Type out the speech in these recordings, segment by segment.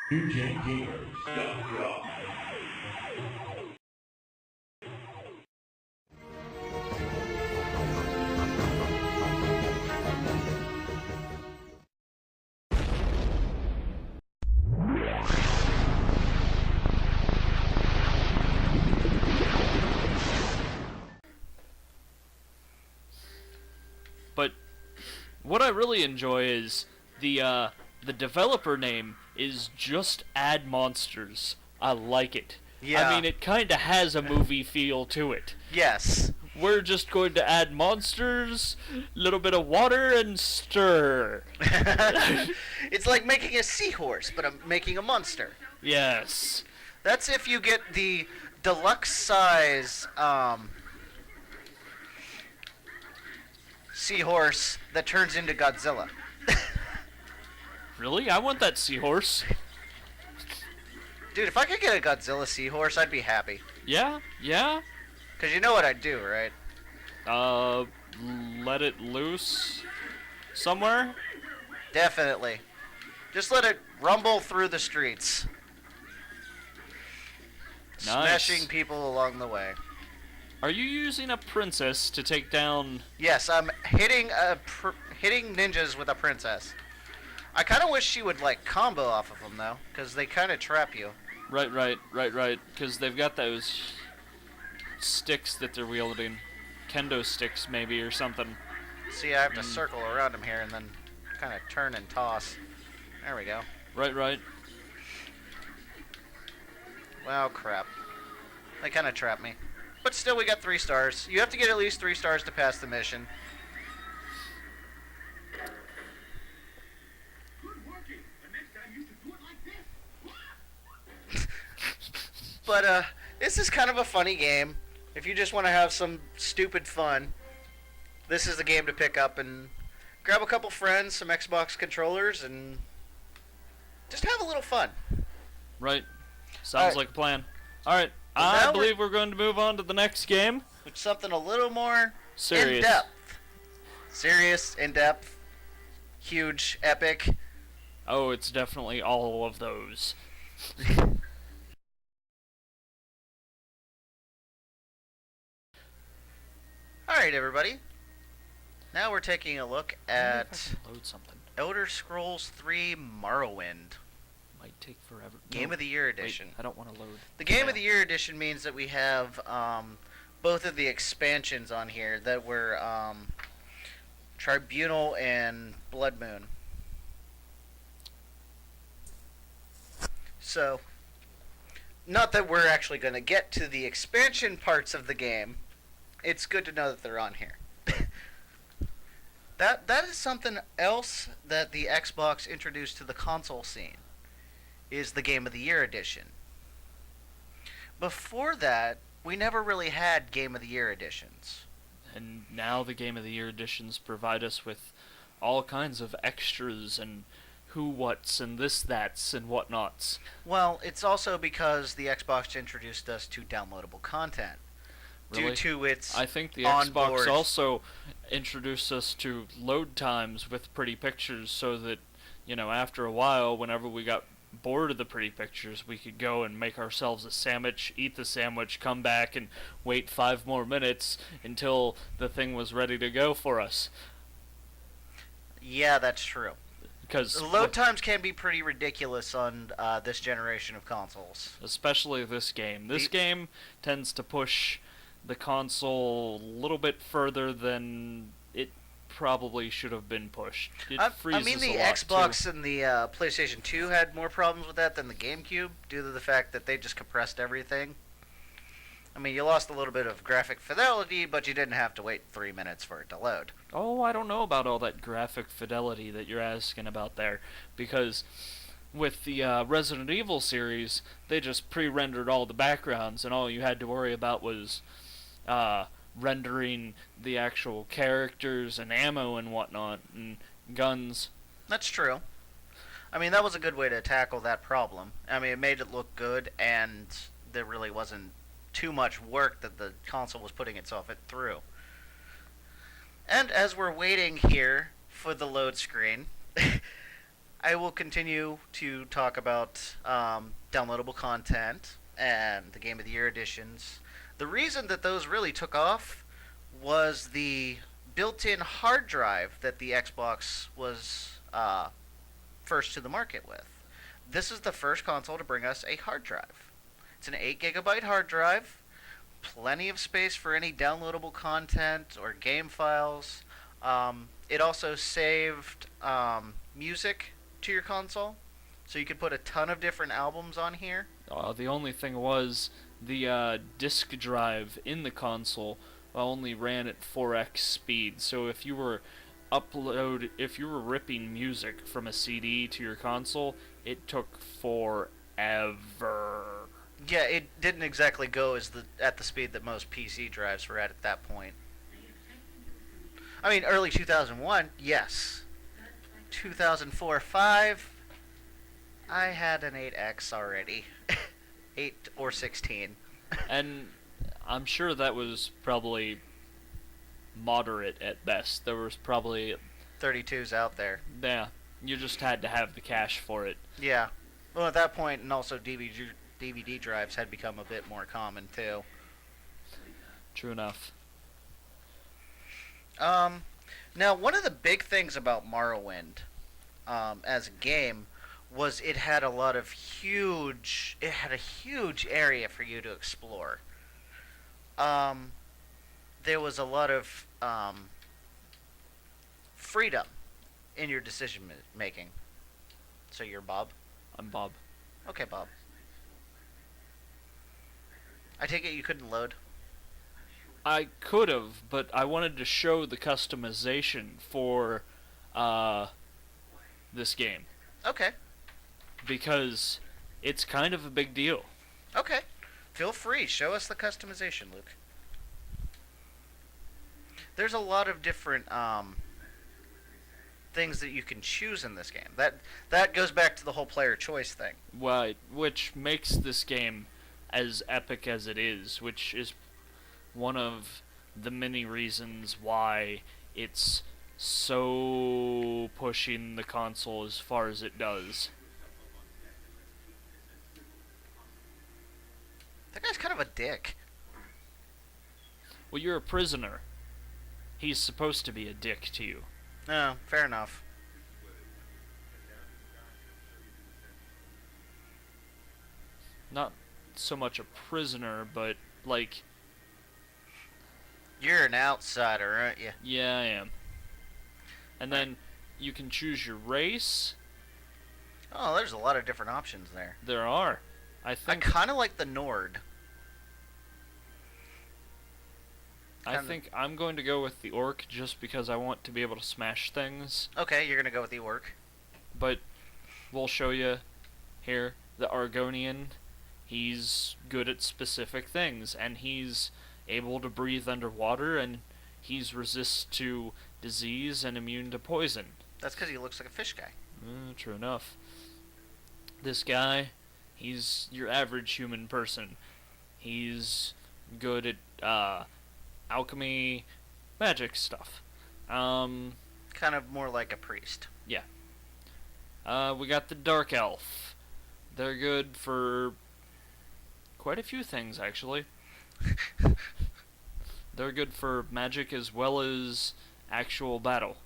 DJGamers.com. But what I really enjoy is the developer name is just Add Monsters. I like it. Yeah. I mean, it kind of has a movie feel to it. Yes. We're just going to add monsters, a little bit of water, and stir. It's like making a seahorse, but I'm making a monster. Yes. That's if you get the deluxe size seahorse that turns into Godzilla. Really? I want that seahorse. Dude, if I could get a Godzilla seahorse, I'd be happy. Yeah? Yeah? Because you know what I'd do, right? Let it loose somewhere? Definitely. Just let it rumble through the streets. Nice. Smashing people along the way. Are you using a princess to take down... Yes, I'm hitting hitting ninjas with a princess. I kind of wish she would, like, combo off of them, though, because they kind of trap you. Right. Because they've got those sticks that they're wielding. Kendo sticks, maybe, or something. See, I have to circle around him here and then kind of turn and toss. There we go. Right. Well, crap. They kind of trapped me. But still, we got 3 stars. You have to get at least 3 stars to pass the mission. But, this is kind of a funny game. If you just want to have some stupid fun, this is the game to pick up and grab a couple friends, some Xbox controllers, and just have a little fun. Right. Sounds like a plan. Alright, I believe we're going to move on to the next game. With something a little more Serious. in-depth. Serious, in-depth, huge, epic. Oh, it's definitely all of those. Alright, everybody. Now we're taking a look I wonder if at I can load something. Elder Scrolls 3 Morrowind. Might take forever. Game of the Year Edition. Wait, I don't want to load. The Game of the Year Edition means that we have both of the expansions on here that were Tribunal and Blood Moon. So, not that we're actually going to get to the expansion parts of the game. It's good to know that they're on here. That is something else that the Xbox introduced to the console scene, is the Game of the Year Edition. Before that, we never really had Game of the Year editions. And now the Game of the Year editions provide us with all kinds of extras and who-whats and this-that's and whatnots. Well, it's also because the Xbox introduced us to downloadable content. Really? Due to its I think the onboard... Xbox also introduced us to load times with pretty pictures so that, you know, after a while, whenever we got bored of the pretty pictures, we could go and make ourselves a sandwich, eat the sandwich, come back and wait 5 more minutes until the thing was ready to go for us. Yeah, that's true. Because The load times can be pretty ridiculous on this generation of consoles. especially this game. This game tends to push the console a little bit further than it probably should have been pushed. It I freezes mean, the a lot, Xbox too. and the PlayStation 2 had more problems with that than the GameCube, due to the fact that they just compressed everything. I mean, you lost a little bit of graphic fidelity, but you didn't have to wait 3 minutes for it to load. Oh, I don't know about all that graphic fidelity that you're asking about there, because with the Resident Evil series, they just pre-rendered all the backgrounds, and all you had to worry about was rendering the actual characters and ammo and whatnot, and guns. That's true. I mean, that was a good way to tackle that problem. I mean, it made it look good, and there really wasn't too much work that the console was putting itself through. And as we're waiting here for the load screen, I will continue to talk about downloadable content and the Game of the Year editions. The reason that those really took off was the built-in hard drive that the Xbox was first to the market with. This is the first console to bring us a hard drive. It's an 8 gigabyte hard drive, plenty of space for any downloadable content or game files. It also saved music to your console, so you could put a ton of different albums on here. The only thing was the disk drive in the console only ran at 4x speed. So if you were ripping music from a CD to your console, it took forever. Yeah, it didn't exactly go at the speed that most PC drives were at that point. I mean, early 2001, yes. 2004-5, I had an 8X already. 8 or 16. And I'm sure that was probably moderate at best. There was probably 32s out there. Yeah, you just had to have the cash for it. Yeah. Well, at that point, and also DVD drives had become a bit more common too. True enough. Now one of the big things about Morrowind, as a game, was it had a huge area for you to explore. There was a lot of freedom in your decision making. So you're Bob? I'm Bob. Okay, Bob. I take it you couldn't load? I could have, but I wanted to show the customization for this game. Okay. Because it's kind of a big deal. Okay. Feel free. Show us the customization, Luke. There's a lot of different things that you can choose in this game. That goes back to the whole player choice thing. Well, which makes this game as epic as it is, which is one of the many reasons why it's so pushing the console as far as it does. That guy's kind of a dick. Well, you're a prisoner. He's supposed to be a dick to you. No, fair enough. Not so much a prisoner, but like... You're an outsider, aren't you? Yeah, I am. And then you can choose your race. Oh, there's a lot of different options there. There are. I I kind of like the Nord. I think I'm going to go with the orc just because I want to be able to smash things. Okay, you're gonna go with the orc. But we'll show you here the Argonian. He's good at specific things, and he's able to breathe underwater, and he's resist to disease and immune to poison. That's because he looks like a fish guy. True enough. This guy, he's your average human person. He's good at alchemy, magic stuff. Kind of more like a priest. Yeah. We got the Dark Elf. They're good for quite a few things, actually. They're good for magic as well as actual battle.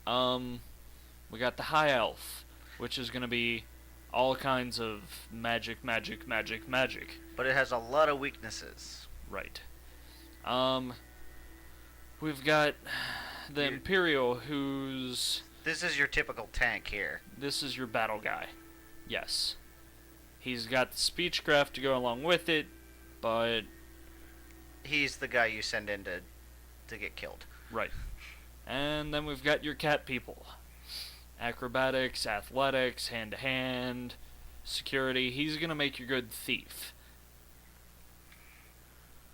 We got the High Elf, which is going to be all kinds of magic. But it has a lot of weaknesses. Right. We've got the Imperial, who's... This is your typical tank here. This is your battle guy. Yes. He's got the speechcraft to go along with it, but... He's the guy you send in to get killed. Right. And then we've got your cat people. Acrobatics, athletics, hand-to-hand, security. He's gonna make your good thief.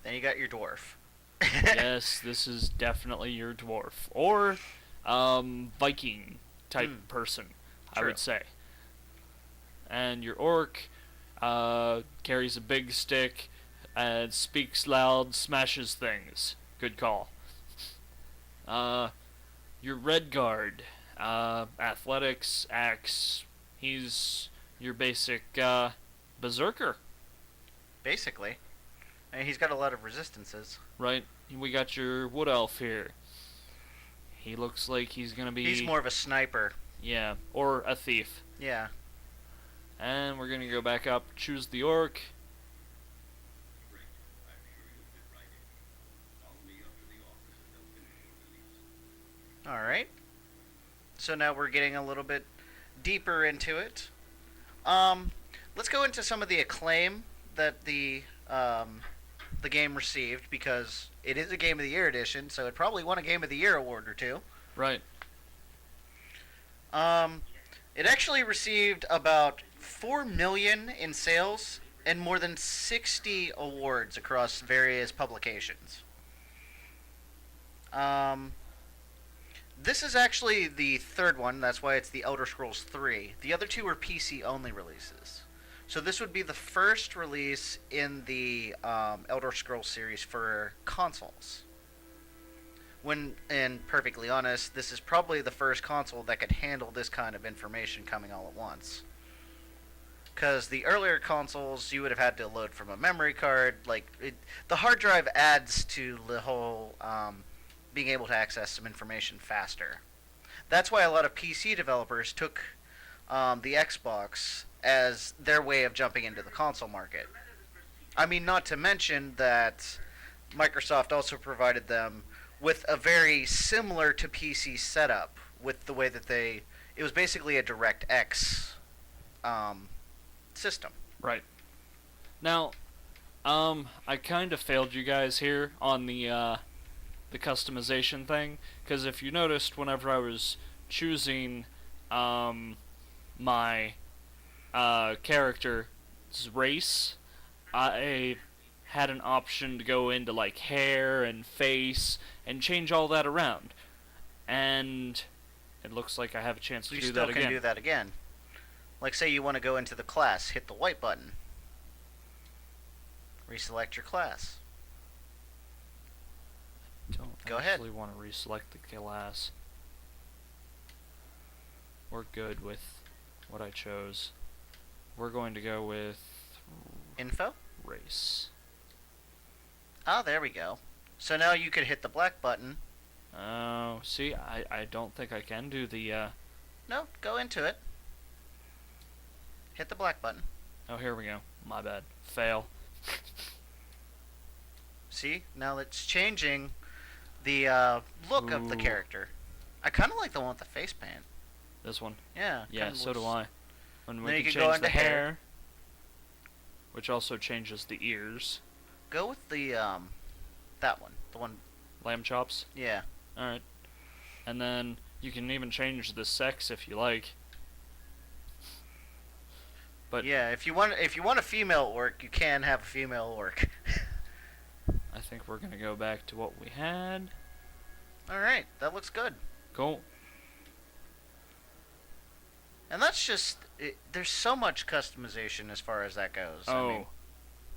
Then you got your dwarf. Yes, this is definitely your dwarf. Or, Viking type person, I True. would say. And your orc, carries a big stick, and speaks loud, smashes things. Good call. Your red guard, athletics, axe. He's your basic berserker, Basically. And he's got a lot of resistances. right? We got your wood elf here. He looks like he's gonna be. He's more of a sniper. Yeah, or a thief. Yeah. And we're gonna go back up, choose the orc. Alright. So now we're getting a little bit deeper into it. Let's go into some of the acclaim that the game received, because it is a Game of the Year edition, so it probably won a Game of the Year award or two. Right. It actually received about 4 million in sales and more than 60 awards across various publications. This is actually the third one, that's why it's the Elder Scrolls 3. The other two were PC-only releases. So this would be the first release in the Elder Scrolls series for consoles. And perfectly honest, this is probably the first console that could handle this kind of information coming all at once. Because the earlier consoles, you would have had to load from a memory card. The hard drive adds to the whole being able to access some information faster. That's why a lot of PC developers took the Xbox as their way of jumping into the console market. I mean, not to mention that Microsoft also provided them with a very similar to PC setup, with the way that it was basically a DirectX system. Right. Now, I kind of failed you guys here on the customization thing, because if you noticed, whenever I was choosing my character's race, I had an option to go into like hair and face and change all that around, and it looks like I have a chance to do that again. You still can do that again. Like, say you want to go into the class, hit the white button, reselect your class. Don't actually want to reselect the class. We're good with what I chose. We're going to go with info race. Ah, there we go. So now you could hit the black button. Oh, see, I don't think I can do the No, go into it. Hit the black button. Oh, here we go. My bad. Fail. See, now it's changing the look of the character. I kind of like the one with the face paint. This one? Yeah. Yeah, so do I. When Then we you can can go change into the hair. hair, which also changes the ears. Go with the that one. The one. Lamb chops? Yeah. Alright. And then you can even change the sex if you like. But yeah, if you want a female orc, you can have a female orc. I think we're gonna go back to what we had. Alright, that looks good. Cool. And that's just there's so much customization as far as that goes. Oh, I mean,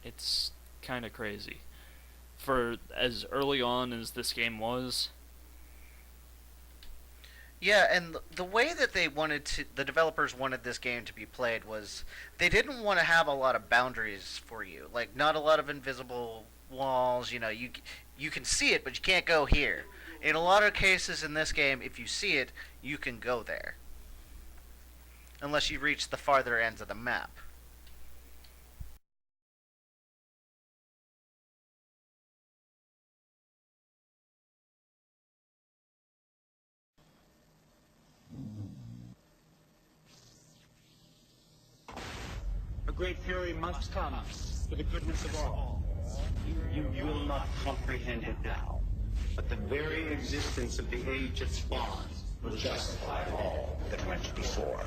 it's kind of crazy. For as early on as this game was. yeah, and the way that the developers wanted this game to be played was they didn't want to have a lot of boundaries for you. Like, not a lot of invisible walls, you know, you can see it, but you can't go here. In a lot of cases in this game, if you see it, you can go there. Unless you reach the farther ends of the map. A great fury must come for the goodness of all. You will not comprehend it now, but the very existence of the age it spawns will justify all that went before.